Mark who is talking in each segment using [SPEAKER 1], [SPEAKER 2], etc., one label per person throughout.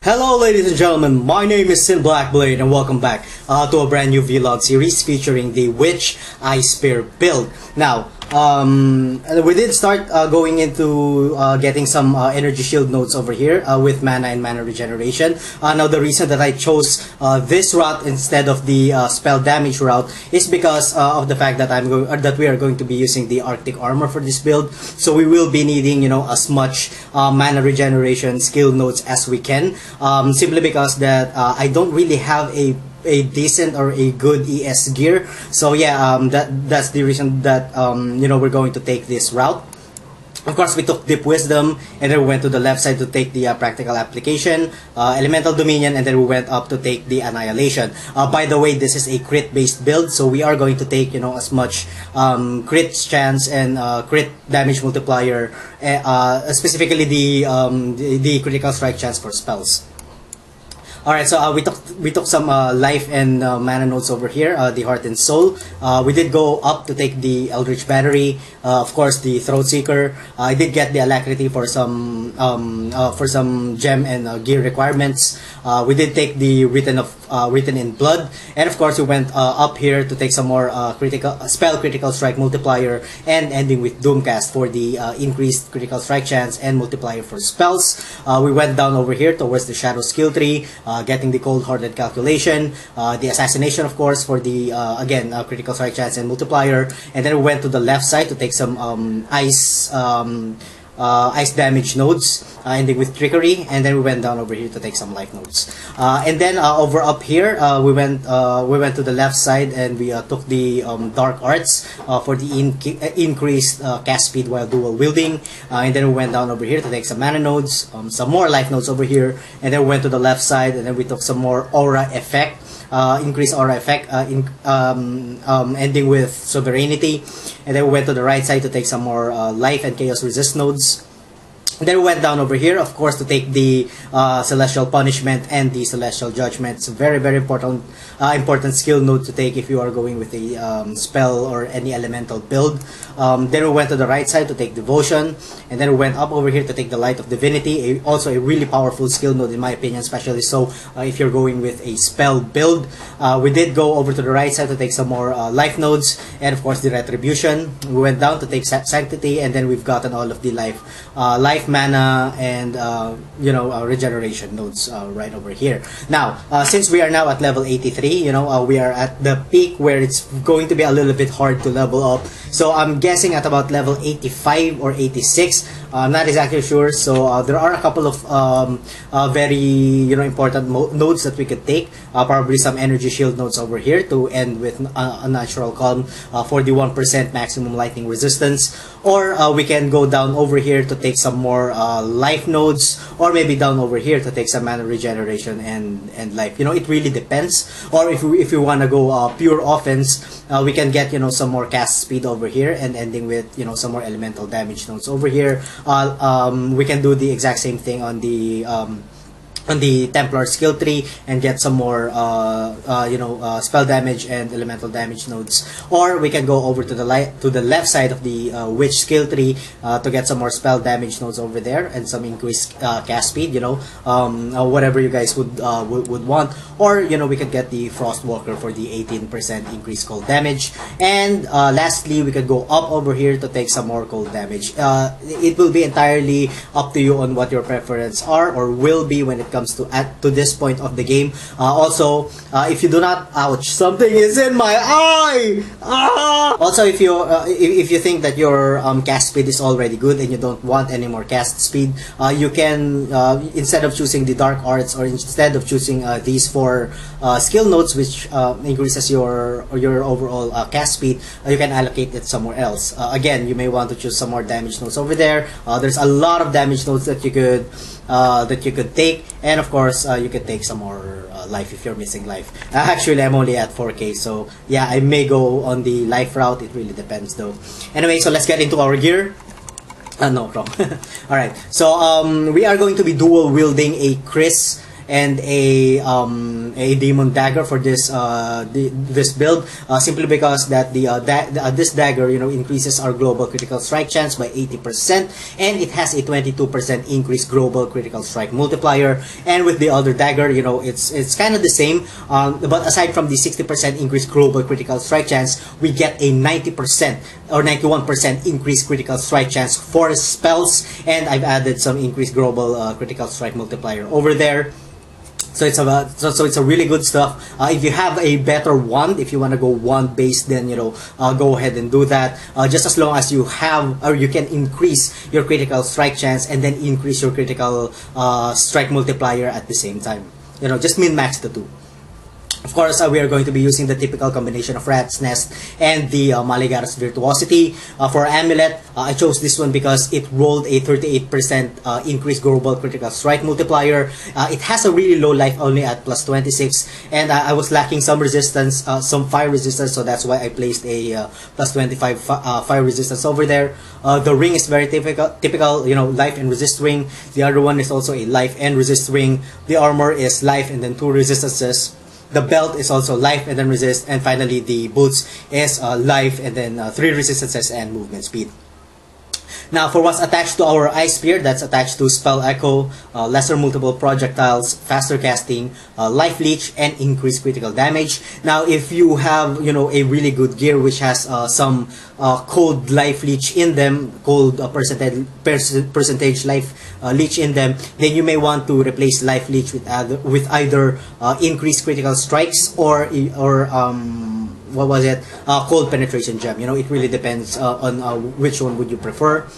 [SPEAKER 1] Hello ladies and gentlemen, my name is Blackblade and welcome back to a brand new vlog series featuring the Witch Ice Spear build. Now, we did start going into getting some energy shield nodes over here with mana and mana regeneration. Now the reason that I chose this route instead of the spell damage route is because of the fact that that we are going to be using the Arctic Armour for this build. So we will be needing, as much mana regeneration skill nodes as we can. Simply because that I don't really have a decent or a good ES gear. So yeah, that's the reason that we're going to take this route. Of course, we took Deep Wisdom, and then we went to the left side to take the Practical Application, Elemental Dominion, and then we went up to take the Annihilation. By the way, this is a crit-based build, so we are going to take, as much crit chance and crit damage multiplier, specifically the critical strike chance for spells. Alright, so we took some life and mana nodes over here, the Heart and Soul. We did go up to take the Eldritch Battery, of course the Throat Seeker. I did get the Alacrity for some gem and gear requirements. We did take the Written in Blood, and of course we went up here to take some more critical strike multiplier, and ending with Doomcast for the increased critical strike chance and multiplier for spells. We went down over here towards the Shadow skill tree, getting the Cold-Hearted Calculation, the Assassination of course for the again critical strike chance and multiplier, and then we went to the left side to take some ice damage nodes, ending with Trickery, and then we went down over here to take some life nodes. And then over up here, we went to the left side and we took the Dark Arts for the increased cast speed while dual wielding. And then we went down over here to take some mana nodes, some more life nodes over here, and then we went to the left side and then we took some more aura effect. Increased aura effect, ending with sovereignty, and then we went to the right side to take some more life and chaos resist nodes. And then we went down over here, of course, to take the Celestial Punishment and the Celestial Judgment. It's a very, very important skill node to take if you are going with a spell or any elemental build. Then we went to the right side to take Devotion, and then we went up over here to take the Light of Divinity, also a really powerful skill node in my opinion, especially so if you're going with a spell build. We did go over to the right side to take some more life nodes, and of course the Retribution. We went down to take Sanctity, and then we've gotten all of the life mana and regeneration nodes right over here. Now since we are now at level 83, we are at the peak where it's going to be a little bit hard to level up, so I'm guessing at about level 85 or 86. I'm not exactly sure, so there are a couple of very important nodes that we could take, probably some energy shield nodes over here to end with a natural calm for the 1% maximum lightning resistance, or we can go down over here to take some more life nodes, or maybe down over here to take some mana regeneration and life. It really depends. Or if we want to go pure offense, we can get some more cast speed over here and ending with some more elemental damage nodes over here. We can do the exact same thing on the Templar skill tree and get some more spell damage and elemental damage nodes, or we can go over to the left side of the witch skill tree to get some more spell damage nodes over there and some increased cast speed, whatever you guys would want, or we could get the Frostwalker for the 18% increased cold damage, and lastly we could go up over here to take some more cold damage. It will be entirely up to you on what your preference are or will be when it comes to this point of the game. Also, if you do not, ouch, something is in my eye. Also, if you think that your cast speed is already good and you don't want any more cast speed, you can instead of choosing the Dark Arts, or instead of choosing these 4 skill nodes, which increases your overall cast speed, you can allocate it somewhere else. Again, you may want to choose some more damage nodes over there. There's a lot of damage nodes that you could take, and of course you could take some more life if you're missing life. Actually, I'm only at 4k, so yeah, I may go on the life route. It really depends though. Anyway, so let's get into our gear. No, wrong. Alright, so we are going to be dual wielding a Chris and a demon dagger for this this build, simply because that this dagger, you know, increases our global critical strike chance by 80%, and it has a 22% increased global critical strike multiplier. And with the other dagger, you know, it's kind of the same, but aside from the 60% increased global critical strike chance, we get a 90% or 91% increased critical strike chance for spells, and I've added some increased global critical strike multiplier over there. So it's a really good stuff. If you have a better wand, if you want to go wand based, then, you know, go ahead and do that. Just as long as you have, or you can increase your critical strike chance and then increase your critical strike multiplier at the same time. You know, just min max the two. Of course, we are going to be using the typical combination of Rat's Nest and the Maligar's Virtuosity. For Amulet, I chose this one because it rolled a 38% increased global critical strike multiplier. It has a really low life, only at plus 26, and I was lacking some resistance, some fire resistance, so that's why I placed a plus 25 fire resistance over there. The ring is very typical, you know, life and resist ring. The other one is also a life and resist ring. The armor is life and then 2 resistances. The belt is also life and then resist, and finally the boots is life and then 3 resistances and movement speed. Now, for what's attached to our Ice Spear, that's attached to Spell Echo, lesser multiple projectiles, faster casting, life leech, and increased critical damage. Now, if you have, you know, a really good gear which has some cold life leech in them, cold percentage life leech in them, then you may want to replace life leech with either increased critical strikes or what was it? Cold penetration gem. You know, it really depends on which one would you prefer.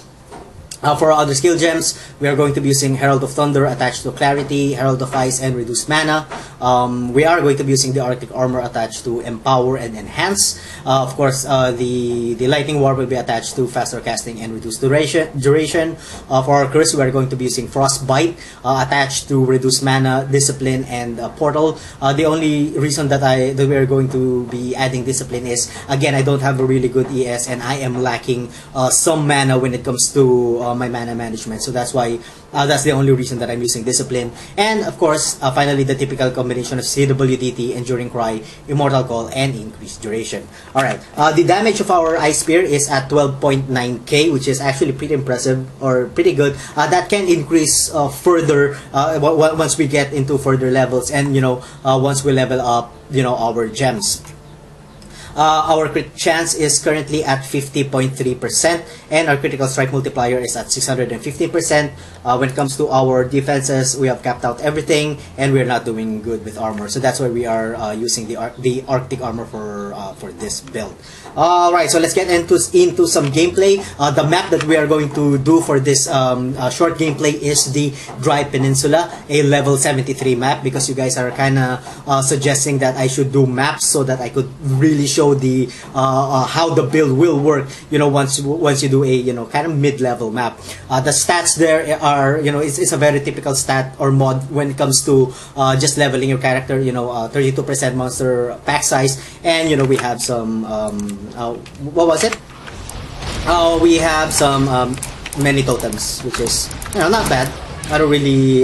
[SPEAKER 1] For our other skill gems, we are going to be using Herald of Thunder attached to Clarity, Herald of Ice, and Reduced Mana. We are going to be using the Arctic Armour attached to Empower and Enhance. Of course, the Lightning Warp will be attached to Faster Casting and Reduced Duration. For our curse, we are going to be using Frostbite attached to Reduced Mana, Discipline, and Portal. The only reason that we are going to be adding Discipline is, again, I don't have a really good ES, and I am lacking some mana when it comes to my mana management, so that's why that's the only reason that I'm using Discipline. And of course, finally, the typical combination of CWDT, Enduring Cry, Immortal Call, and Increased Duration. Alright, the damage of our Ice Spear is at 12.9k, which is actually pretty impressive, or pretty good. That can increase further once we get into further levels, and, you know, once we level up, you know, our gems. Our crit chance is currently at 50.3%, and our critical strike multiplier is at 650%. When it comes to our defenses, we have capped out everything, and we're not doing good with armor. So that's why we are using the Arctic Armor for this build. Alright, so let's get into some gameplay. The map that we are going to do for this short gameplay is the Dry Peninsula, a level 73 map, because you guys are kind of suggesting that I should do maps so that I could really show the how the build will work, you know, once you do a, you know, kind of mid-level map. The stats there are, you know, it's a very typical stat or mod when it comes to just leveling your character. You know, 32% monster pack size, and, you know, we have some what was it? We have some many totems, which is, you know, not bad. I don't really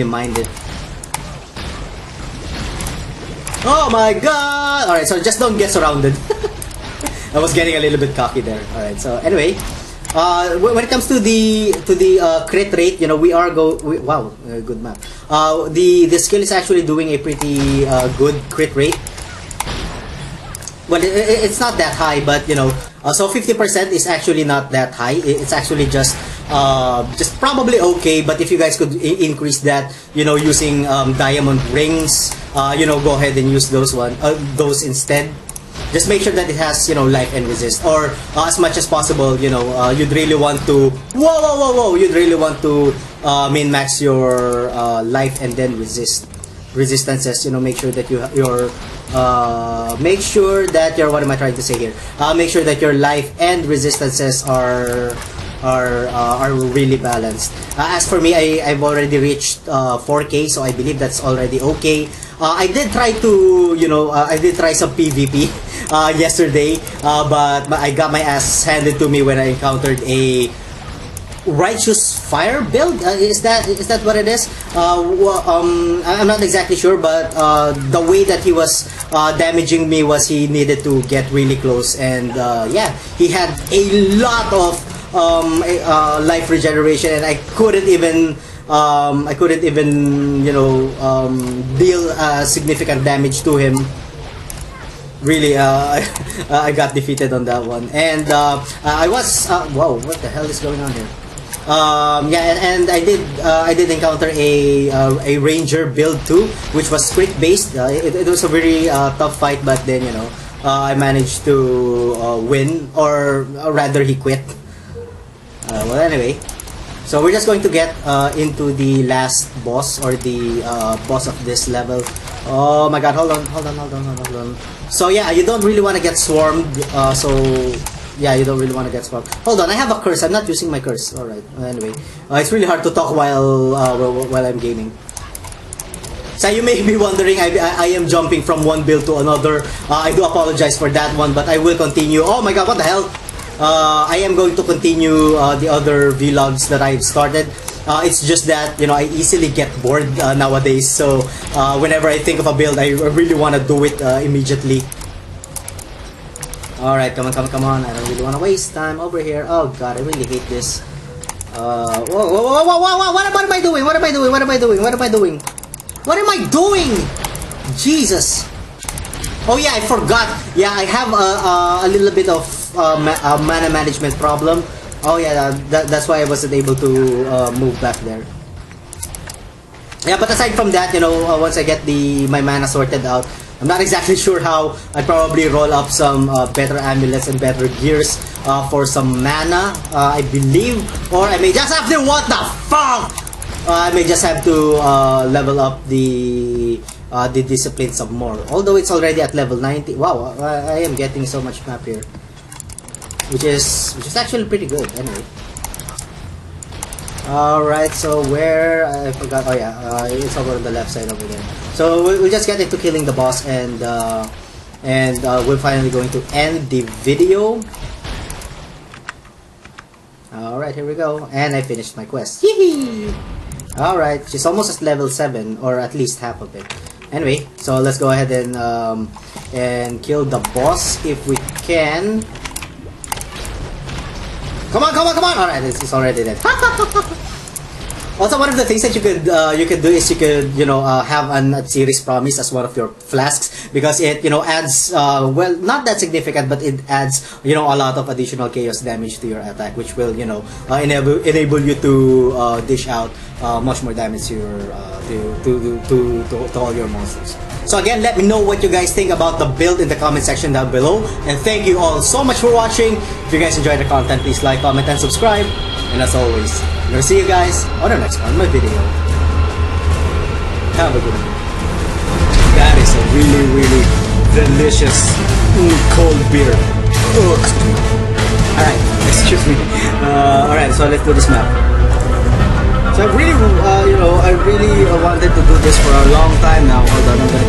[SPEAKER 1] mind it. Oh my god! Alright, so just don't get surrounded. I was getting a little bit cocky there. Alright, so anyway, when it comes to the crit rate, you know, wow, good map. The skill is actually doing a pretty good crit rate. Well, it's not that high, but, you know, so 50% is actually not that high. It's actually just probably okay. But if you guys could increase that, you know, using diamond rings, you know, go ahead and use those instead. Just make sure that it has, you know, life and resist, or as much as possible, you know, you'd really want to you'd really want to min max your life and then resistances. You know, make sure that what am I trying to say here? Make sure that your life and resistances are really balanced. As for me, I've already reached 4k, so I believe that's already okay. I did try to, you know, I did try some PvP yesterday, but I got my ass handed to me when I encountered a righteous fire build. Is that what it is? I'm not exactly sure, but the way that he was damaging me was he needed to get really close, and yeah, he had a lot of life regeneration, and I couldn't even deal significant damage to him. Really, I got defeated on that one, and I was whoa, what the hell is going on here? Yeah, and I did encounter a ranger build too, which was crit based. It was a very tough fight, but then I managed to win, or rather he quit. Well, anyway, so we're just going to get into the last boss, or the boss of this level. Oh my god, hold on. So yeah, you don't really want to get swarmed, yeah, you don't really want to get swarmed. Hold on, I have a curse. I'm not using my curse. Alright, anyway. It's really hard to talk while I'm gaming. So you may be wondering, I am jumping from one build to another. I do apologize for that one, but I will continue. Oh my god, what the hell? I am going to continue the other vlogs that I've started. It's just that, I easily get bored nowadays. So whenever I think of a build, I really want to do it immediately. Alright, come on. I don't really want to waste time over here. Oh god, I really hate this. Whoa. What am I doing? What am I doing? Jesus. Oh yeah, I forgot. Yeah, I have a little bit of mana management problem. Oh yeah, that's why I wasn't able to move back there. Yeah, but aside from that, once I get my mana sorted out, I'm not exactly sure how. I'd probably roll up some better amulets and better gears for some mana, I believe. Or I may just have to... What the fuck? I may just have to level up the discipline some more. Although it's already at level 90. Wow, I am getting so much map here. Which is actually pretty good, anyway. Alright, so where... I forgot... Oh yeah, it's over on the left side over there. So we'll just get into killing the boss, and we're finally going to end the video. Alright, here we go. And I finished my quest. Yee! Alright, she's almost at level 7, or at least half of it. Anyway, so let's go ahead and kill the boss if we can. Come on! Alright, it's already dead. Also, one of the things that you could do is you could have a series promise as one of your flasks, because it adds well, not that significant, but it adds a lot of additional chaos damage to your attack, which will enable you to dish out much more damage to your to all your monsters. So again, let me know what you guys think about the build in the comment section down below, and thank you all so much for watching. If you guys enjoyed the content, please like, comment, and subscribe. And as always, I'm gonna see you guys on the next part of my video. Have a good one. That is a really delicious cold beer. Alright, excuse me. Alright, so let's do this map. So I really, I really wanted to do this for a long time now. Hold on, I'm gonna